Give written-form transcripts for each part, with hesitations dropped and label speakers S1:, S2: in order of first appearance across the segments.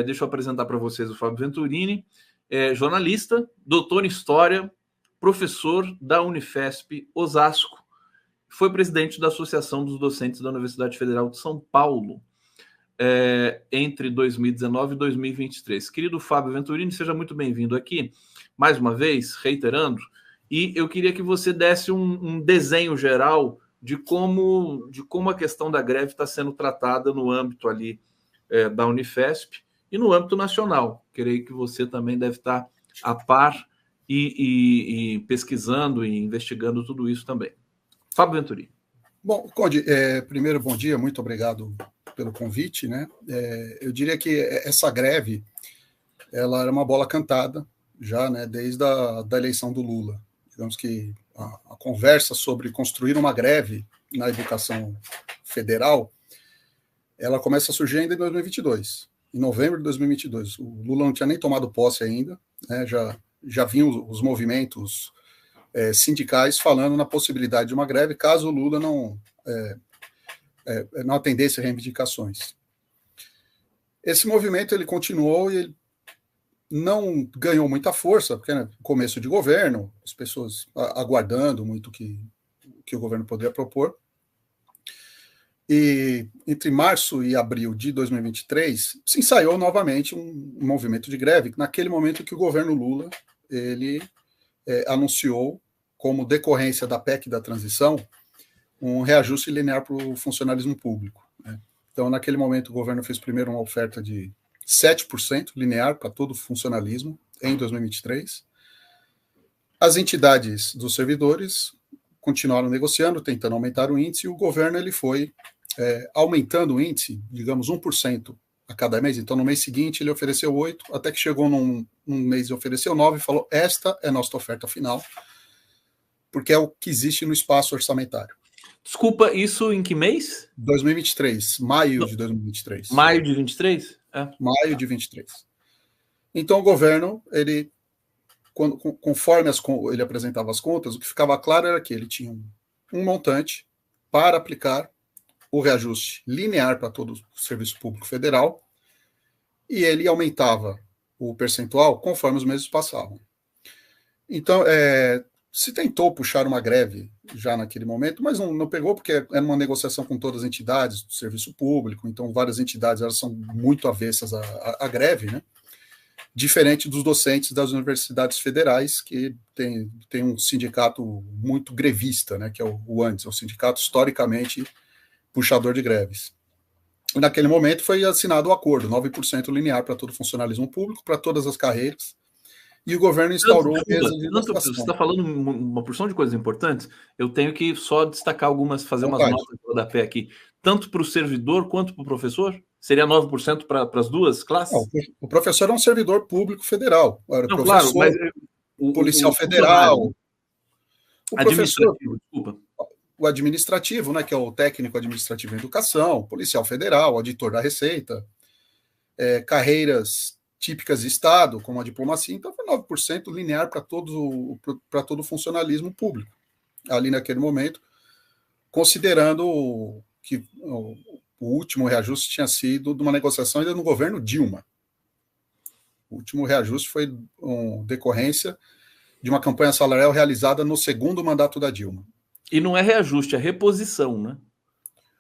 S1: Deixa eu apresentar para vocês o Fábio Venturini, jornalista, doutor em História, professor da Unifesp Osasco, foi presidente da Associação dos Docentes da Universidade Federal de São Paulo entre 2019 e 2023. Querido Fábio Venturini, seja muito bem-vindo aqui, mais uma vez, reiterando, e eu queria que você desse um desenho geral de como a questão da greve está sendo tratada no âmbito ali da Unifesp e no âmbito nacional. Creio que você também deve estar a par e pesquisando e investigando tudo isso também. Fábio Venturini.
S2: Bom, Conde, primeiro, bom dia, muito obrigado pelo convite, né? Eu diria que essa greve, ela era uma bola cantada já, né, desde da eleição do Lula. Digamos que a conversa sobre construir uma greve na educação federal, ela começa a surgir ainda em 2022, em novembro de 2022. O Lula não tinha nem tomado posse ainda, né, já vinham os movimentos sindicais falando na possibilidade de uma greve, caso o Lula não atendesse a reivindicações. Esse movimento ele continuou e ele não ganhou muita força, porque no começo de governo, as pessoas aguardando muito o que o governo poderia propor. E entre março e abril de 2023, se ensaiou novamente um movimento de greve, naquele momento que o governo Lula ele anunciou, como decorrência da PEC da transição, um reajuste linear para o funcionalismo público, né? Então, naquele momento, o governo fez primeiro uma oferta de 7% linear para todo o funcionalismo em 2023. As entidades dos servidores continuaram negociando, tentando aumentar o índice, e o governo ele foi aumentando o índice, digamos, 1% a cada mês. Então, no mês seguinte, ele ofereceu 8%, até que chegou num mês e ofereceu 9% e falou: esta é a nossa oferta final, porque é o que existe no espaço orçamentário.
S1: Desculpa, isso em que mês?
S2: 2023, maio de 2023.
S1: Maio de 23?
S2: Maio de 23. Então, o governo, ele, conforme ele apresentava as contas, o que ficava claro era que ele tinha um montante para aplicar o reajuste linear para todo o serviço público federal, e ele aumentava o percentual conforme os meses passavam. Então, se tentou puxar uma greve já naquele momento, mas não pegou, porque era uma negociação com todas as entidades do serviço público, então várias entidades elas são muito avessas à greve, né? Diferente dos docentes das universidades federais, que tem um sindicato muito grevista, né, que é o ANDES, é um sindicato historicamente puxador de greves. E naquele momento foi assinado o acordo, 9% linear para todo o funcionalismo público, para todas as carreiras, e o governo instaurou
S1: você está falando uma porção de coisas importantes. Eu tenho que só destacar algumas, fazer umas notas do rodapé aqui. Tanto para o servidor quanto para o professor? Seria 9% para as duas classes?
S2: Não, o professor é um servidor público federal. Era
S1: não,
S2: professor,
S1: claro, mas
S2: policial federal. O
S1: administrativo, desculpa.
S2: O administrativo, né, que é o técnico administrativo em educação, policial federal, auditor da Receita, carreiras típicas de Estado, como a diplomacia, então foi 9% linear para todo o funcionalismo público, ali naquele momento, considerando que o último reajuste tinha sido de uma negociação ainda no governo Dilma. O último reajuste foi decorrência de uma campanha salarial realizada no segundo mandato da Dilma.
S1: E não é reajuste, é reposição, né?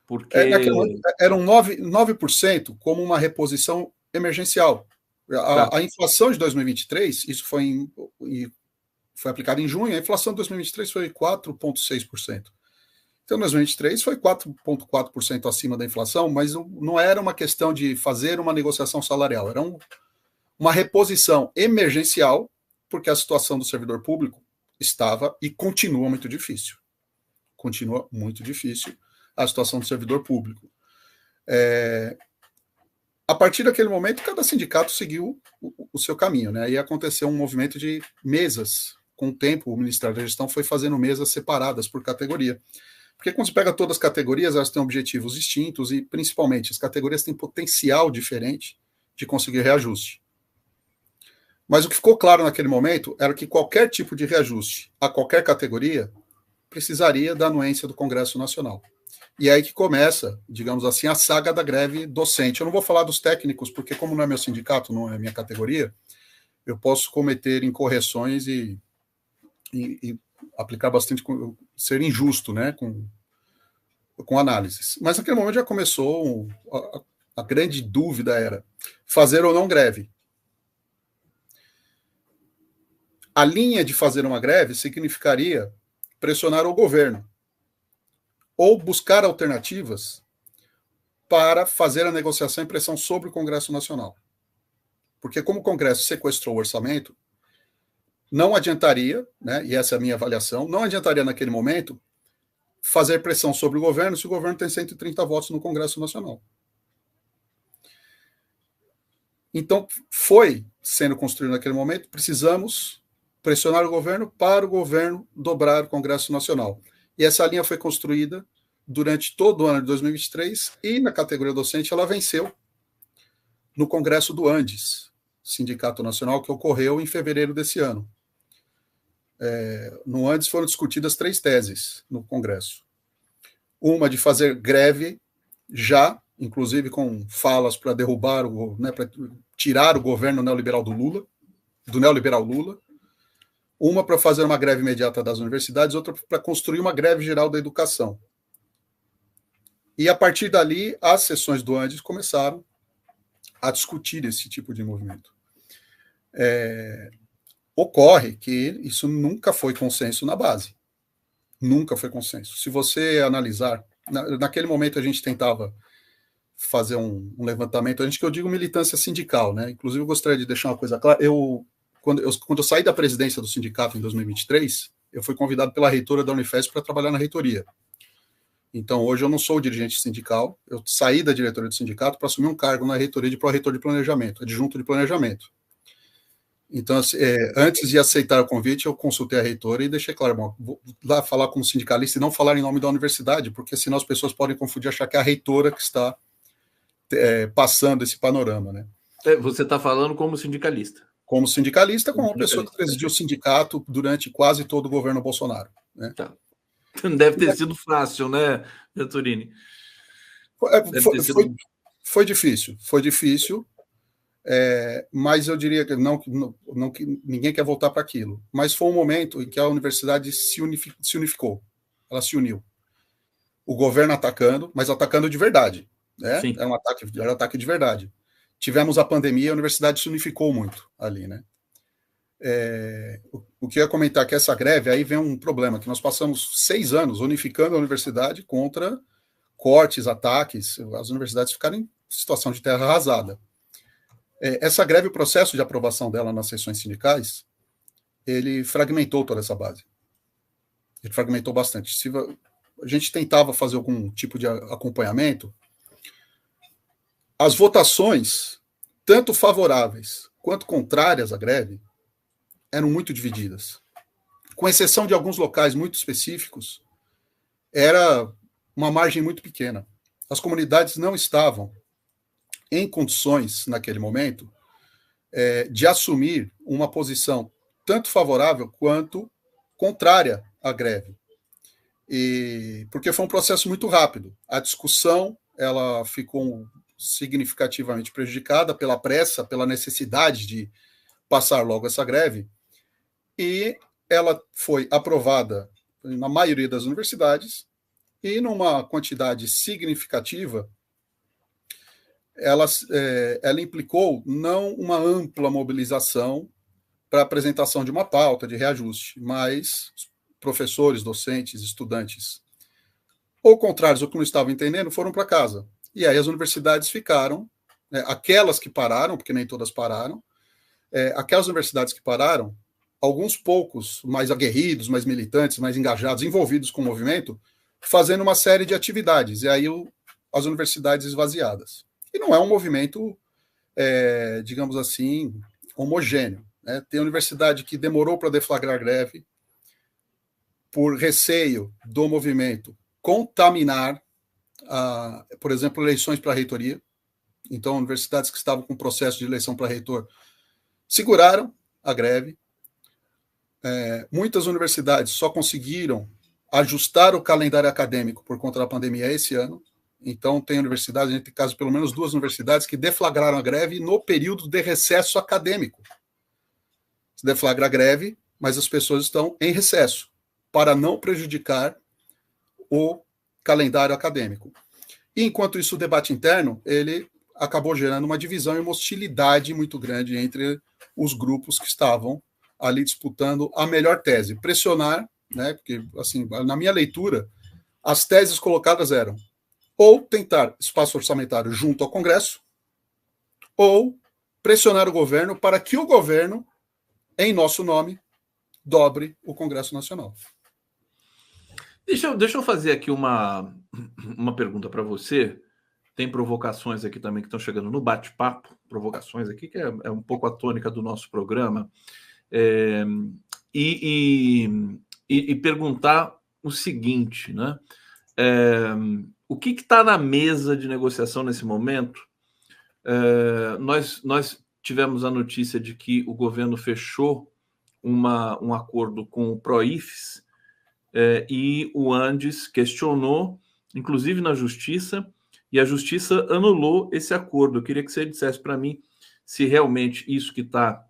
S1: Porque
S2: naquele momento, eram 9% como uma reposição emergencial. A inflação de 2023, isso foi aplicado em junho, a inflação de 2023 foi 4,6%. Então, em 2023 foi 4,4% acima da inflação, mas não era uma questão de fazer uma negociação salarial, era uma reposição emergencial, porque a situação do servidor público estava e continua muito difícil. Continua muito difícil a situação do servidor público. A partir daquele momento, cada sindicato seguiu o seu caminho, né? E aconteceu um movimento de mesas. Com o tempo, o Ministério da Gestão foi fazendo mesas separadas por categoria. Porque quando você pega todas as categorias, elas têm objetivos distintos e, principalmente, as categorias têm potencial diferente de conseguir reajuste. Mas o que ficou claro naquele momento era que qualquer tipo de reajuste a qualquer categoria precisaria da anuência do Congresso Nacional. E é aí que começa, digamos assim, a saga da greve docente. Eu não vou falar dos técnicos, porque como não é meu sindicato, não é minha categoria, eu posso cometer incorreções e aplicar bastante, ser injusto, né, com análises. Mas naquele momento já começou, a grande dúvida era fazer ou não greve. A linha de fazer uma greve significaria pressionar o governo ou buscar alternativas para fazer a negociação e pressão sobre o Congresso Nacional. Porque como o Congresso sequestrou o orçamento, não adiantaria, né, e essa é a minha avaliação, não adiantaria naquele momento fazer pressão sobre o governo se o governo tem 130 votos no Congresso Nacional. Então, foi sendo construído naquele momento, precisamos pressionar o governo para o governo dobrar o Congresso Nacional. E essa linha foi construída durante todo o ano de 2023 e na categoria docente ela venceu no Congresso do Andes, Sindicato Nacional, que ocorreu em fevereiro desse ano. No Andes foram discutidas 3 teses no Congresso. Uma de fazer greve já, inclusive com falas para derrubar, né, para tirar o governo neoliberal do neoliberal Lula. Uma para fazer uma greve imediata das universidades, outra para construir uma greve geral da educação. E a partir dali, as sessões do Andes começaram a discutir esse tipo de movimento. Ocorre que isso nunca foi consenso na base. Nunca foi consenso. Se você analisar, naquele momento a gente tentava fazer um levantamento, a gente que eu digo militância sindical, né? Inclusive eu gostaria de deixar uma coisa clara, quando eu saí da presidência do sindicato em 2023, eu fui convidado pela reitora da Unifesp para trabalhar na reitoria. Então, hoje eu não sou dirigente sindical, eu saí da diretoria do sindicato para assumir um cargo na reitoria de pró-reitor de planejamento, adjunto de planejamento. Então, antes de aceitar o convite, eu consultei a reitora e deixei claro, bom, vou lá falar como sindicalista e não falar em nome da universidade, porque senão as pessoas podem confundir, achar que é a reitora que está passando esse panorama, né?
S1: Você está falando como sindicalista.
S2: Como sindicalista, como uma pessoa que presidiu o sindicato durante quase todo o governo Bolsonaro. Né?
S1: Tá. Não deve ter sido fácil, né, Venturini?
S2: Foi difícil, mas eu diria que não que ninguém quer voltar para aquilo. Mas foi um momento em que a universidade se unificou, ela se uniu. O governo atacando, mas atacando de verdade. Né? Era um ataque de verdade. Tivemos a pandemia, a universidade se unificou muito ali, né? O que eu ia comentar é que essa greve, aí vem um problema, que nós passamos 6 anos unificando a universidade contra cortes, ataques, as universidades ficaram em situação de terra arrasada. Essa greve, o processo de aprovação dela nas sessões sindicais, ele fragmentou toda essa base. Ele fragmentou bastante. Se a gente tentava fazer algum tipo de acompanhamento, as votações, tanto favoráveis quanto contrárias à greve, eram muito divididas. Com exceção de alguns locais muito específicos, era uma margem muito pequena. As comunidades não estavam em condições, naquele momento, de assumir uma posição tanto favorável quanto contrária à greve. Porque foi um processo muito rápido. A discussão ela ficou significativamente prejudicada pela pressa, pela necessidade de passar logo essa greve, e ela foi aprovada na maioria das universidades e numa quantidade significativa ela implicou não uma ampla mobilização para a apresentação de uma pauta de reajuste, mas professores, docentes, estudantes, ou contrários, ou que não estavam entendendo, foram para casa. E aí as universidades ficaram, aquelas que pararam, porque nem todas pararam, aquelas universidades que pararam, alguns poucos mais aguerridos, mais militantes, mais engajados, envolvidos com o movimento, fazendo uma série de atividades, e aí as universidades esvaziadas. E não é um movimento, digamos assim, homogêneo. Né? Tem universidade que demorou para deflagrar greve por receio do movimento contaminar, por exemplo, eleições para a reitoria. Então, universidades que estavam com processo de eleição para reitor seguraram a greve. Muitas universidades só conseguiram ajustar o calendário acadêmico por conta da pandemia esse ano. Então, tem universidades, a gente tem caso pelo menos 2 universidades que deflagraram a greve no período de recesso acadêmico. Se deflagra a greve, mas as pessoas estão em recesso, para não prejudicar o calendário acadêmico. E, enquanto isso, o debate interno, ele acabou gerando uma divisão e uma hostilidade muito grande entre os grupos que estavam ali disputando a melhor tese. Pressionar, né, porque, assim, na minha leitura, as teses colocadas eram ou tentar espaço orçamentário junto ao Congresso, ou pressionar o governo para que o governo, em nosso nome, dobre o Congresso Nacional.
S1: Deixa eu fazer aqui uma pergunta para você. Tem provocações aqui também que estão chegando no bate-papo, provocações aqui, que é um pouco a tônica do nosso programa, e perguntar o seguinte, né? O que está na mesa de negociação nesse momento? Nós tivemos a notícia de que o governo fechou um acordo com o Proifes, e o Andes questionou, inclusive na Justiça, e a Justiça anulou esse acordo. Eu queria que você dissesse para mim se realmente isso que está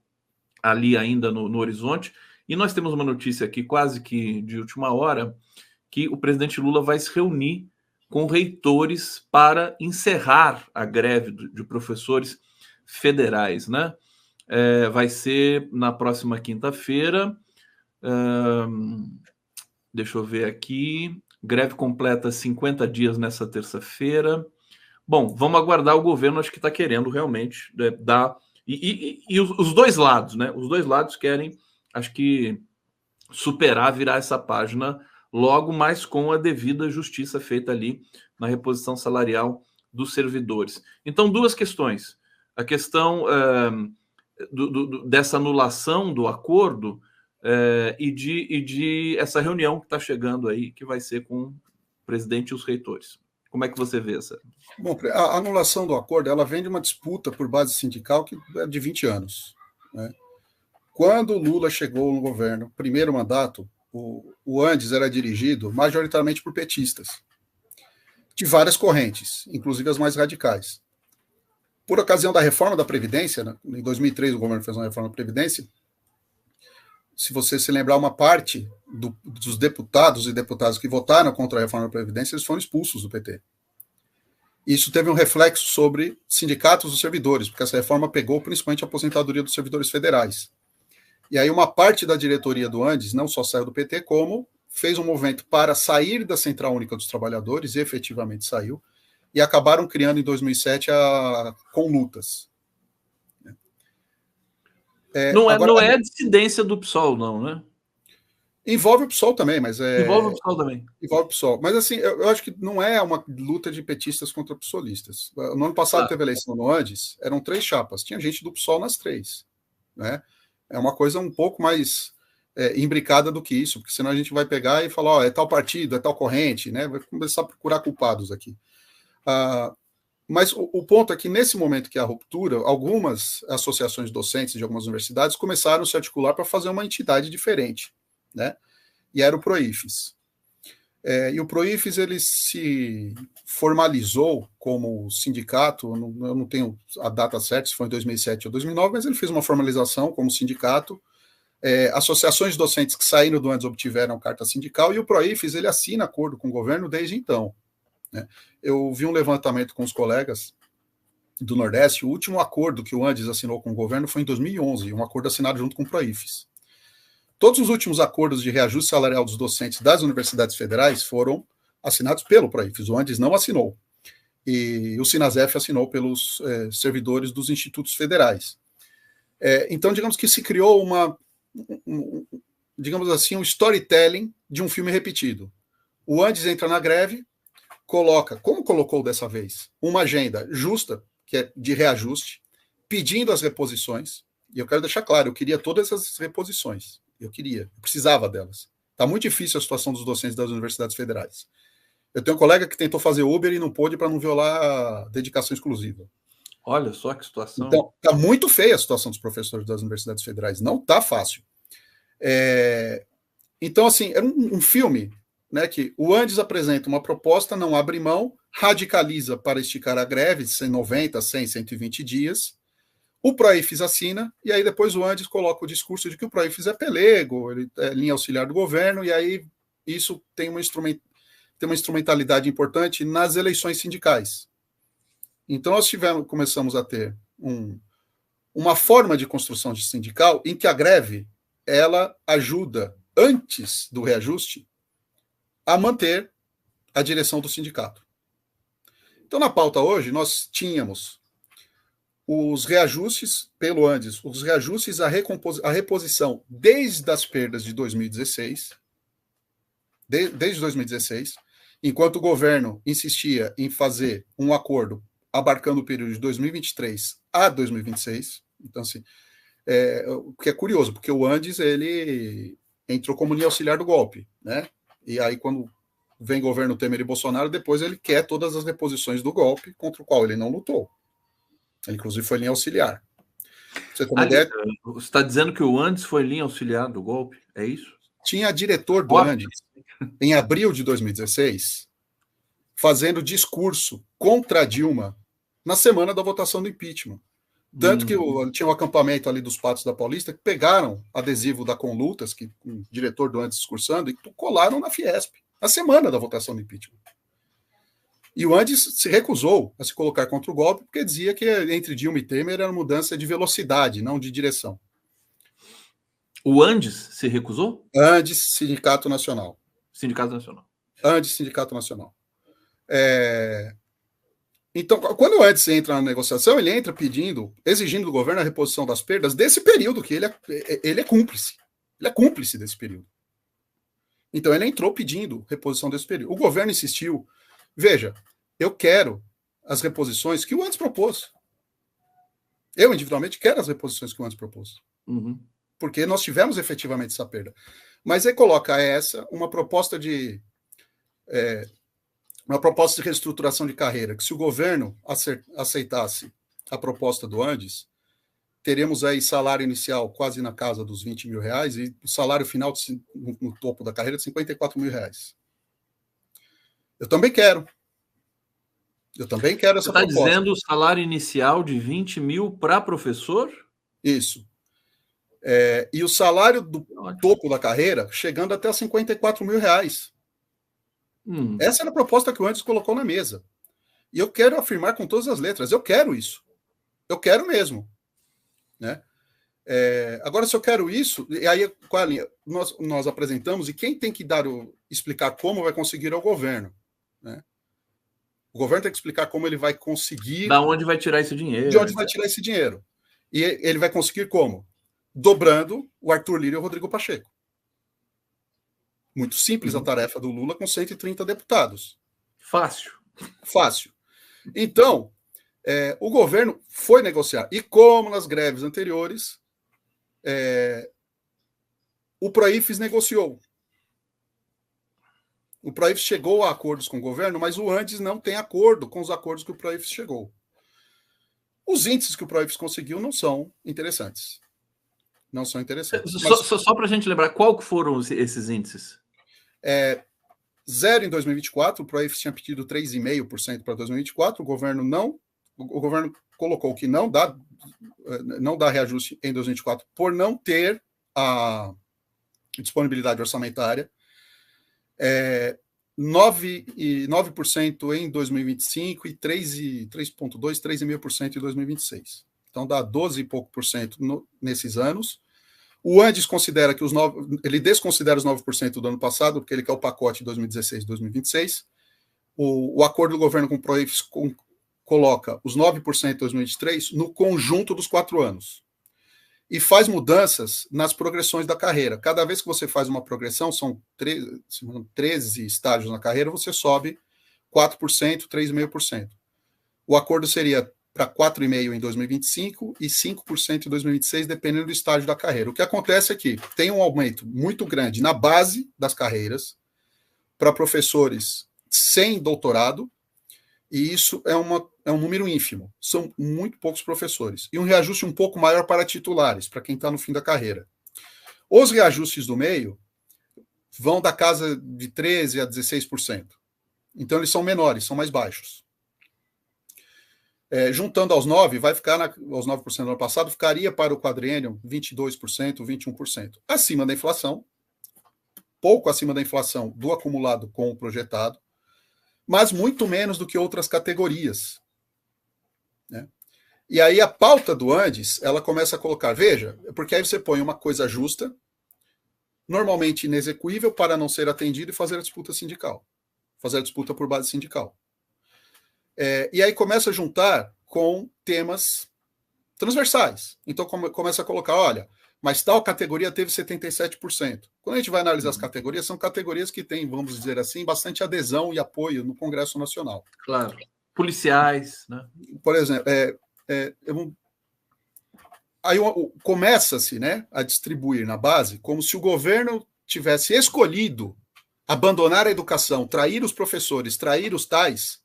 S1: ali ainda no horizonte. E nós temos uma notícia aqui, quase que de última hora, que o presidente Lula vai se reunir com reitores para encerrar a greve de professores federais, né? Vai ser na próxima quinta-feira. Deixa eu ver aqui. Greve completa 50 dias nessa terça-feira. Bom, vamos aguardar. O governo acho que está querendo realmente dar... E os dois lados, né? Os dois lados querem, acho que, superar, virar essa página logo, mais com a devida justiça feita ali na reposição salarial dos servidores. Então, 2 questões. A questão dessa anulação do acordo e de essa reunião que está chegando aí, que vai ser com o presidente e os reitores. Como é que você vê essa?
S2: Bom, a anulação do acordo, ela vem de uma disputa por base sindical que é de 20 anos. Né? Quando o Lula chegou no governo, primeiro mandato, o Andes era dirigido majoritariamente por petistas, de várias correntes, inclusive as mais radicais. Por ocasião da reforma da Previdência, né, em 2003 o governo fez uma reforma da Previdência, se você se lembrar, uma parte dos deputados e deputadas que votaram contra a reforma da Previdência, eles foram expulsos do PT. Isso teve um reflexo sobre sindicatos dos servidores, porque essa reforma pegou principalmente a aposentadoria dos servidores federais. E aí uma parte da diretoria do Andes não só saiu do PT, como fez um movimento para sair da Central Única dos Trabalhadores, e efetivamente saiu, e acabaram criando em 2007 a Conlutas.
S1: Não é a dissidência do PSOL, não, né?
S2: Envolve o PSOL também, mas
S1: Envolve o PSOL também.
S2: Envolve o PSOL. Mas assim, eu acho que não é uma luta de petistas contra psolistas. No ano passado teve eleição no Andes, eram 3 chapas. Tinha gente do PSOL nas 3. Né? É uma coisa um pouco mais imbricada do que isso, porque senão a gente vai pegar e falar, é tal partido, é tal corrente, né? Vai começar a procurar culpados aqui. Mas o ponto é que, nesse momento que há ruptura, algumas associações docentes de algumas universidades começaram a se articular para fazer uma entidade diferente, né? E era o Proifes. E o Proifes, ele se formalizou como sindicato, eu não tenho a data certa, se foi em 2007 ou 2009, mas ele fez uma formalização como sindicato. Associações docentes que saíram do Andes obtiveram carta sindical, e o Proifes, ele assina acordo com o governo desde então. Né? Eu vi um levantamento com os colegas do Nordeste. O último acordo que o Andes assinou com o governo foi em 2011, um acordo assinado junto com o Proifes. Todos os últimos acordos de reajuste salarial dos docentes das universidades federais foram assinados pelo Proifes. O Andes não assinou. E o Sinasef assinou pelos servidores dos institutos federais. Então, digamos que se criou digamos assim, um storytelling de um filme repetido. O Andes entra na greve, coloca, como colocou dessa vez, uma agenda justa, que é de reajuste, pedindo as reposições, e eu quero deixar claro, eu queria todas essas reposições, eu precisava delas. Está muito difícil a situação dos docentes das universidades federais. Eu tenho um colega que tentou fazer Uber e não pôde para não violar a dedicação exclusiva.
S1: Olha só que situação.
S2: Então, está muito feia a situação dos professores das universidades federais, não está fácil. Então, assim, era um filme, né, que o Andes apresenta uma proposta, não abre mão, radicaliza para esticar a greve de 90, 100, 120 dias. O Proifes assina, e aí depois o Andes coloca o discurso de que o Proifes é pelego, ele é linha auxiliar do governo, e aí isso tem uma instrumentalidade importante nas eleições sindicais. Então nós começamos a ter uma forma de construção de sindical em que a greve ela ajuda, antes do reajuste, a manter a direção do sindicato. Então, na pauta hoje, nós tínhamos os reajustes pelo Andes, os reajustes à reposição desde as perdas de 2016, desde 2016, enquanto o governo insistia em fazer um acordo abarcando o período de 2023 a 2026. Então, assim, o que é curioso, porque o Andes ele entrou como linha auxiliar do golpe, né? E aí, quando vem governo Temer e Bolsonaro, depois ele quer todas as reposições do golpe, contra o qual ele não lutou. Ele, inclusive, foi linha auxiliar. Você
S1: está dizendo que o Andes foi linha auxiliar do golpe? É isso?
S2: Tinha diretor do Andes, em abril de 2016, fazendo discurso contra a Dilma na semana da votação do impeachment. Tanto que tinha um acampamento ali dos Patos da Paulista que pegaram adesivo da Conlutas, que o diretor do Andes discursando, e colaram na Fiesp, na semana da votação do impeachment. E o Andes se recusou a se colocar contra o golpe, porque dizia que entre Dilma e Temer era mudança de velocidade, não de direção.
S1: O Andes se recusou?
S2: Andes, Sindicato Nacional.
S1: Sindicato Nacional.
S2: Andes, Sindicato Nacional. Então, quando o Andes entra na negociação, ele entra exigindo do governo a reposição das perdas desse período, que ele é cúmplice. Ele é cúmplice desse período. Então, ele entrou pedindo reposição desse período. O governo insistiu. Veja, eu quero as reposições que o Andes propôs. Eu, individualmente, quero as reposições que o Andes propôs.
S1: Uhum.
S2: Porque nós tivemos efetivamente essa perda. Mas aí coloca uma proposta de reestruturação de carreira, que se o governo aceitasse a proposta do Andes, teremos aí salário inicial quase na casa dos 20 mil reais e o salário final no topo da carreira de 54 mil reais. Eu também quero. Essa proposta. Você
S1: está dizendo o salário inicial de 20 mil para professor?
S2: Isso. E o salário do topo da carreira chegando até 54 mil reais. Essa era a proposta que o Andes colocou na mesa. E eu quero afirmar com todas as letras, eu quero isso. Eu quero mesmo. Né? Agora, se eu quero isso, e aí qual a linha? Nós apresentamos, e quem tem que explicar como vai conseguir é o governo. Né? O governo tem que explicar como ele vai conseguir...
S1: Da onde vai tirar esse dinheiro.
S2: De onde vai tirar esse dinheiro. E ele vai conseguir como? Dobrando o Arthur Lira e o Rodrigo Pacheco. Muito simples a tarefa do Lula com 130 deputados.
S1: Fácil.
S2: Então, o governo foi negociar. E como nas greves anteriores, o Proifes negociou. O Proifes chegou a acordos com o governo, mas o Andes não tem acordo com os acordos que o Proifes chegou. Os índices que o Proifes conseguiu não são interessantes. Não são interessantes.
S1: Só para a gente lembrar, qual que foram esses índices?
S2: 0 em 2024, o Proifes tinha pedido 3,5% para 2024, o governo colocou que não dá reajuste em 2024 por não ter a disponibilidade orçamentária. 9% em 2025 e 3,2%, 3,5% em 2026. Então dá 12 e pouco por cento nesses anos. O Andes considera que ele desconsidera os 9% do ano passado, porque ele quer o pacote de 2016 e 2026. O acordo do governo com o Proifes coloca os 9% de 2023 no conjunto dos 4 anos. E faz mudanças nas progressões da carreira. Cada vez que você faz uma progressão, são 13 estágios na carreira, você sobe 4%, 3,5%. O acordo seria para 4,5% em 2025 e 5% em 2026, dependendo do estágio da carreira. O que acontece é que tem um aumento muito grande na base das carreiras para professores sem doutorado, e isso é um número ínfimo. São muito poucos professores. E um reajuste um pouco maior para titulares, para quem está no fim da carreira. Os reajustes do meio vão da casa de 13% a 16%. Então, eles são menores, são mais baixos. Juntando aos 9%, vai ficar aos 9% do ano passado, ficaria para o quadriênio 22%, 21%. Acima da inflação, pouco acima da inflação do acumulado com o projetado, mas muito menos do que outras categorias. Né? E aí a pauta do Andes, ela começa a colocar, veja, porque aí você põe uma coisa justa, normalmente inexequível para não ser atendido e fazer a disputa sindical. Fazer a disputa por base sindical. E aí começa a juntar com temas transversais. Então começa a colocar, olha, mas tal categoria teve 77%. Quando a gente vai analisar as categorias, são categorias que têm, vamos dizer assim, bastante adesão e apoio no Congresso Nacional.
S1: Claro. Policiais, né?
S2: Por exemplo, aí começa-se, né, a distribuir na base como se o governo tivesse escolhido abandonar a educação, trair os professores, trair os tais,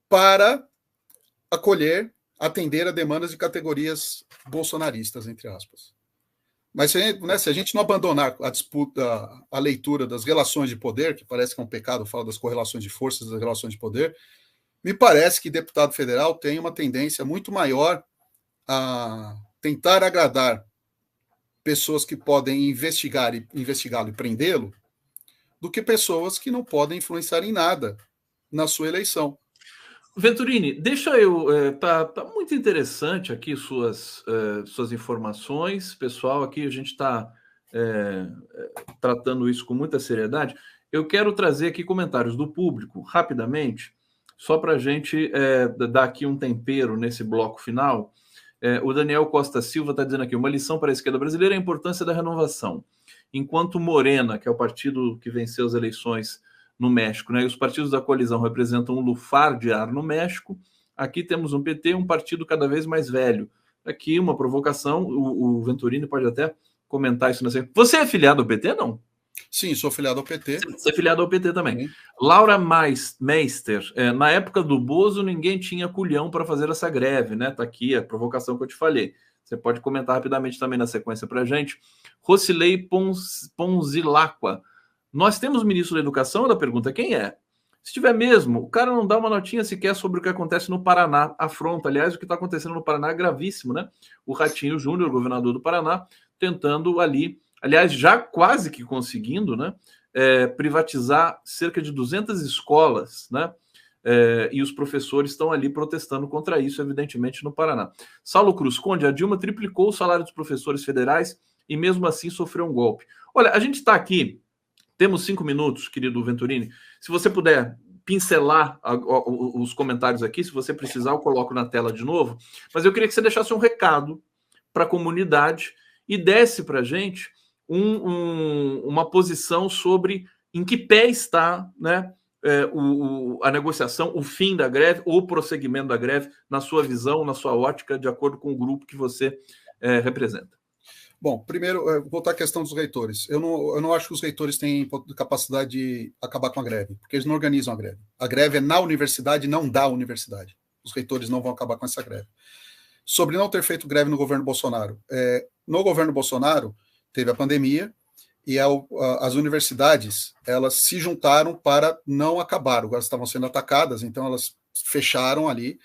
S2: para atender a demandas de categorias bolsonaristas, entre aspas. Mas se a gente não abandonar a disputa, a leitura das relações de poder, que parece que é um pecado, fala das correlações de forças, das relações de poder, me parece que deputado federal tem uma tendência muito maior a tentar agradar pessoas que podem investigá-lo e prendê-lo, do que pessoas que não podem influenciar em nada na sua eleição.
S1: Venturini, deixa eu. Tá muito interessante aqui suas informações, pessoal. Aqui a gente está tratando isso com muita seriedade. Eu quero trazer aqui comentários do público, rapidamente, só para a gente dar aqui um tempero nesse bloco final. O Daniel Costa Silva está dizendo aqui: uma lição para a esquerda brasileira é a importância da renovação. Enquanto Morena, que é o partido que venceu as eleições no México, né? E os partidos da coalizão representam um lufar de ar no México. Aqui temos um PT, um partido cada vez mais velho. Aqui uma provocação, o Venturini pode até comentar isso na sequência. Você é filiado ao PT, não?
S2: Sim, sou filiado ao PT.
S1: Você é filiado ao PT também. Sim. Laura Meister, na época do Bozo, ninguém tinha culhão para fazer essa greve, né? Tá aqui a provocação que eu te falei. Você pode comentar rapidamente também na sequência para a gente. Rocilei Ponzilacqua. Nós temos ministro da Educação? Da pergunta, quem é? Se tiver mesmo, o cara não dá uma notinha sequer sobre o que acontece no Paraná. Afronta, aliás, o que está acontecendo no Paraná é gravíssimo, né? O Ratinho Júnior, governador do Paraná, tentando ali, aliás, já quase que conseguindo, né? Privatizar cerca de 200 escolas, né? E os professores estão ali protestando contra isso, evidentemente, no Paraná. Saulo Cruz Conde, a Dilma triplicou o salário dos professores federais e mesmo assim sofreu um golpe. Olha, a gente está aqui, temos 5 minutos, querido Venturini. Se você puder pincelar os comentários aqui, se você precisar, eu coloco na tela de novo. Mas eu queria que você deixasse um recado para a comunidade e desse para a gente uma posição sobre em que pé está, né, a negociação, o fim da greve ou o prosseguimento da greve, na sua visão, na sua ótica, de acordo com o grupo que você representa.
S2: Bom, primeiro, voltar à questão dos reitores. Eu não acho que os reitores têm capacidade de acabar com a greve, porque eles não organizam a greve. A greve é na universidade, não da universidade. Os reitores não vão acabar com essa greve. Sobre não ter feito greve no governo Bolsonaro. No governo Bolsonaro, teve a pandemia e as universidades, elas se juntaram para não acabar. Elas estavam sendo atacadas, então elas fecharam ali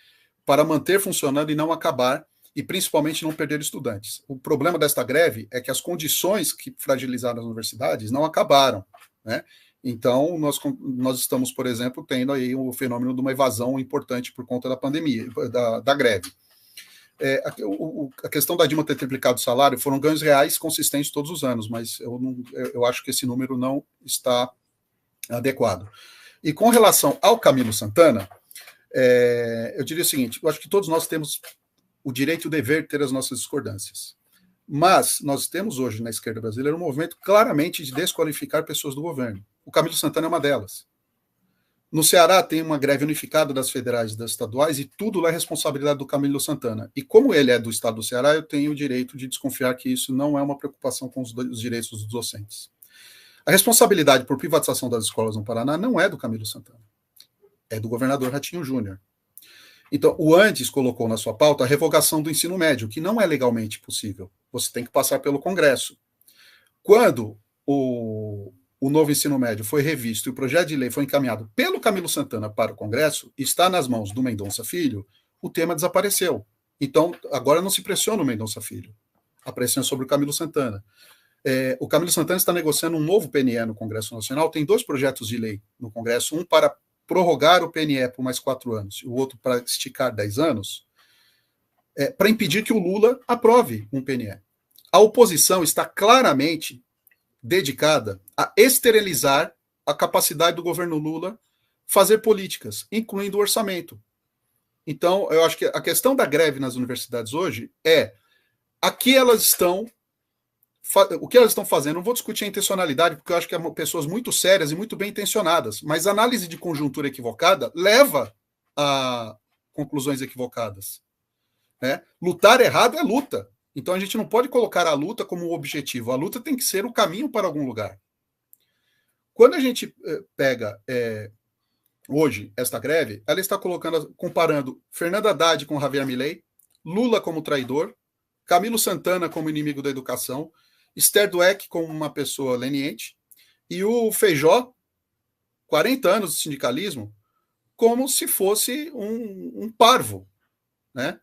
S2: para manter funcionando e não acabar, e principalmente não perder estudantes. O problema desta greve é que as condições que fragilizaram as universidades não acabaram, né? Então, nós estamos, por exemplo, tendo aí o fenômeno de uma evasão importante por conta da pandemia, da greve. A questão da Dilma ter triplicado o salário foram ganhos reais consistentes todos os anos, mas eu acho que esse número não está adequado. E com relação ao Camilo Santana, eu diria o seguinte: eu acho que todos nós temos o direito e o dever de ter as nossas discordâncias. Mas nós temos hoje na esquerda brasileira um movimento claramente de desqualificar pessoas do governo. O Camilo Santana é uma delas. No Ceará tem uma greve unificada das federais e das estaduais e tudo lá é responsabilidade do Camilo Santana. E como ele é do estado do Ceará, eu tenho o direito de desconfiar que isso não é uma preocupação com os direitos dos docentes. A responsabilidade por privatização das escolas no Paraná não é do Camilo Santana. É do governador Ratinho Júnior. Então, o Andes colocou na sua pauta a revogação do ensino médio, que não é legalmente possível. Você tem que passar pelo Congresso. Quando o novo ensino médio foi revisto e o projeto de lei foi encaminhado pelo Camilo Santana para o Congresso, está nas mãos do Mendonça Filho, o tema desapareceu. Então, agora não se pressiona o Mendonça Filho. A pressão é sobre o Camilo Santana. O Camilo Santana está negociando um novo PNE no Congresso Nacional. Tem 2 projetos de lei no Congresso, um para prorrogar o PNE por mais 4 anos e o outro para esticar 10 anos, para impedir que o Lula aprove um PNE. A oposição está claramente dedicada a esterilizar a capacidade do governo Lula fazer políticas, incluindo o orçamento. Então, eu acho que a questão da greve nas universidades hoje é o que elas estão fazendo. Não vou discutir a intencionalidade, porque eu acho que são pessoas muito sérias e muito bem intencionadas, mas a análise de conjuntura equivocada leva a conclusões equivocadas. Né? Lutar errado é luta. Então a gente não pode colocar a luta como um objetivo. A luta tem que ser o caminho para algum lugar. Quando a gente pega hoje esta greve, ela está comparando Fernando Haddad com Javier Milei, Lula como traidor, Camilo Santana como inimigo da educação, Esther Dweck como uma pessoa leniente, e o Feijó, 40 anos de sindicalismo, como se fosse um parvo, né?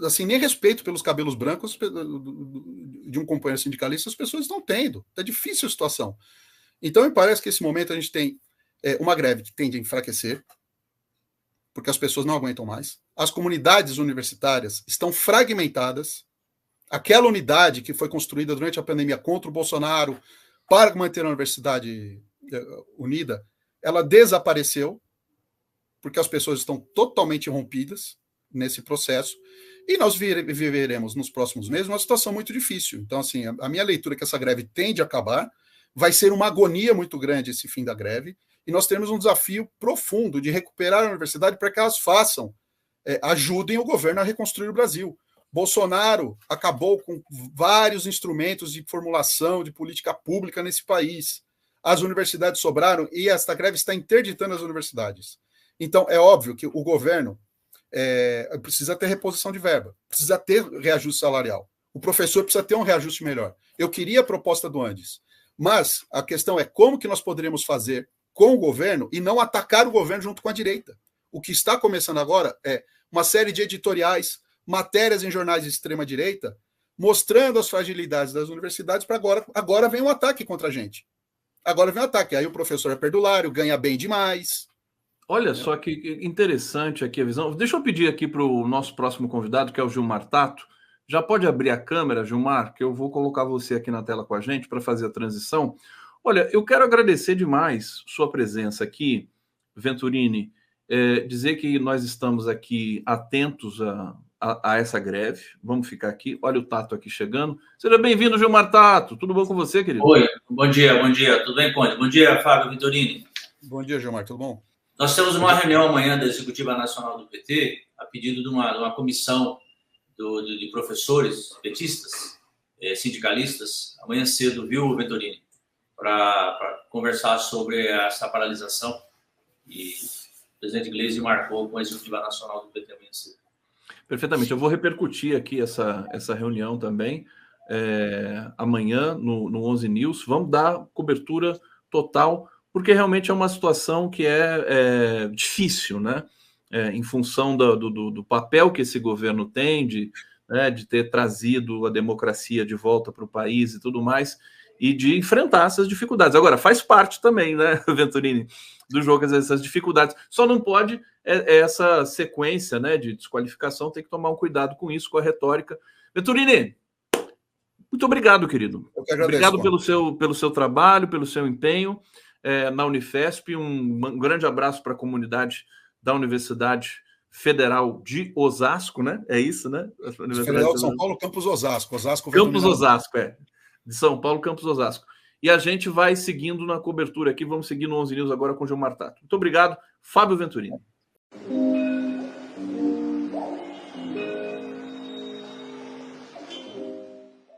S2: Assim, nem respeito pelos cabelos brancos de um companheiro sindicalista as pessoas estão tendo. Está difícil a situação. Então, me parece que nesse momento a gente tem uma greve que tende a enfraquecer, porque as pessoas não aguentam mais. As comunidades universitárias estão fragmentadas. Aquela unidade que foi construída durante a pandemia contra o Bolsonaro para manter a universidade unida, ela desapareceu, porque as pessoas estão totalmente rompidas nesse processo, e nós viveremos nos próximos meses uma situação muito difícil. Então, assim, a minha leitura é que essa greve tende a acabar, vai ser uma agonia muito grande esse fim da greve, e nós temos um desafio profundo de recuperar a universidade para que elas ajudem o governo a reconstruir o Brasil. Bolsonaro acabou com vários instrumentos de formulação de política pública nesse país. As universidades sobraram e esta greve está interditando as universidades. Então, é óbvio que o governo precisa ter reposição de verba, precisa ter reajuste salarial. O professor precisa ter um reajuste melhor. Eu queria a proposta do Andes, mas a questão é como que nós poderíamos fazer com o governo e não atacar o governo junto com a direita. O que está começando agora é uma série de editoriais, matérias em jornais de extrema-direita, mostrando as fragilidades das universidades para agora vem um ataque contra a gente. Agora vem um ataque. Aí o professor é perdulário, ganha bem demais.
S1: Olha só que interessante aqui a visão. Deixa eu pedir aqui para o nosso próximo convidado, que é o Gilmar Tato. Já pode abrir a câmera, Gilmar, que eu vou colocar você aqui na tela com a gente para fazer a transição. Olha, eu quero agradecer demais sua presença aqui, Venturini, dizer que nós estamos aqui atentos a essa greve. Vamos ficar aqui. Olha o Tato aqui chegando. Seja bem-vindo, Gilmar Tato. Tudo bom com você, querido?
S3: Oi, bom dia. Tudo bem, Conde? Bom dia, Fábio Venturini.
S2: Bom dia, Gilmar. Tudo bom?
S3: Nós temos uma reunião amanhã da Executiva Nacional do PT, a pedido de uma comissão de professores petistas, sindicalistas, amanhã cedo, viu, Venturini? Para conversar sobre essa paralisação. E o presidente Gleisi marcou com a Executiva Nacional do PT amanhã cedo.
S1: Perfeitamente. Eu vou repercutir aqui essa reunião também amanhã no 11 News. Vamos dar cobertura total, porque realmente é uma situação que é difícil, né? Em função do papel que esse governo tem de ter trazido a democracia de volta para o país e tudo mais, e de enfrentar essas dificuldades. Agora, faz parte também, né, Venturini, do jogo, essas dificuldades. Só não pode essa sequência, né, de desqualificação, tem que tomar um cuidado com isso, com a retórica. Venturini, muito obrigado, querido.
S2: Eu que agradeço,
S1: obrigado pelo seu trabalho, pelo seu empenho na Unifesp. Um grande abraço para a comunidade da Universidade Federal de Osasco, né? É isso, né?
S2: Federal de São Paulo, Campus Osasco.
S1: Campus Osasco, de São Paulo, Campus Osasco. E a gente vai seguindo na cobertura aqui, vamos seguir no 11 News agora com o Gilmar Tato. Muito obrigado, Fábio Venturini.